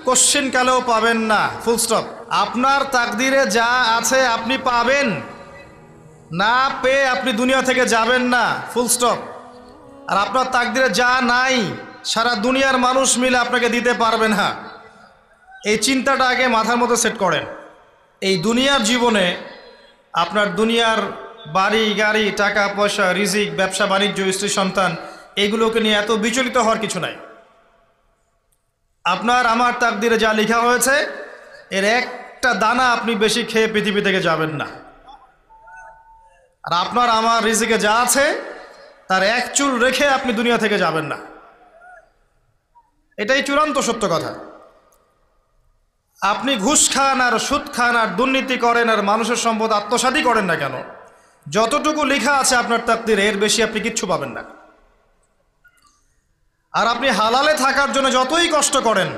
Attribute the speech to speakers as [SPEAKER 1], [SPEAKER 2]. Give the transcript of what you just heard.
[SPEAKER 1] Question কালেও পাবেন না, ফুল স্টপ। আপনার তাকদিরে যা আছে আপনি পাবেন, না পেয়ে আপনি দুনিয়া থেকে যাবেন না, ফুল স্টপ। আর আপনার তাকদিরে যা নাই সারা দুনিয়ার মানুষ মিলে আপনাকে দিতে পারবে না। এই চিন্তাটা আগে মাথার মধ্যে সেট করেন। এই দুনিয়ার জীবনে আপনার দুনিয়ার বাড়ি গাড়ি, টাকা পয়সা, রিজিক, ব্যবসা বাণিজ্য, স্ত্রী সন্তান, এগুলোকে নিয়ে এত বিচলিত হওয়ার কিছু নাই। আপনার আমার তাকদিরে যা লেখা হয়েছে এর একটা দানা আপনি বেশি খেয়ে পৃথিবী থেকে যাবেন না। আর আপনার আমার রিজিকে যা আছে তার এক চুল রেখে আপনি দুনিয়া থেকে যাবেন না। এটাই চূড়ান্ত সত্য কথা। আপনি ঘুষ খান আর সুদ খান আর দুর্নীতি করেন আর মানুষের সম্পদ আত্মসাৎই করেন না কেন, যতটুকু লেখা আছে আপনার তাকদিরে এর বেশি আপনি কিচ্ছু পাবেন না। আর আপনি হালালে থাকার জন্য যতই কষ্ট করেন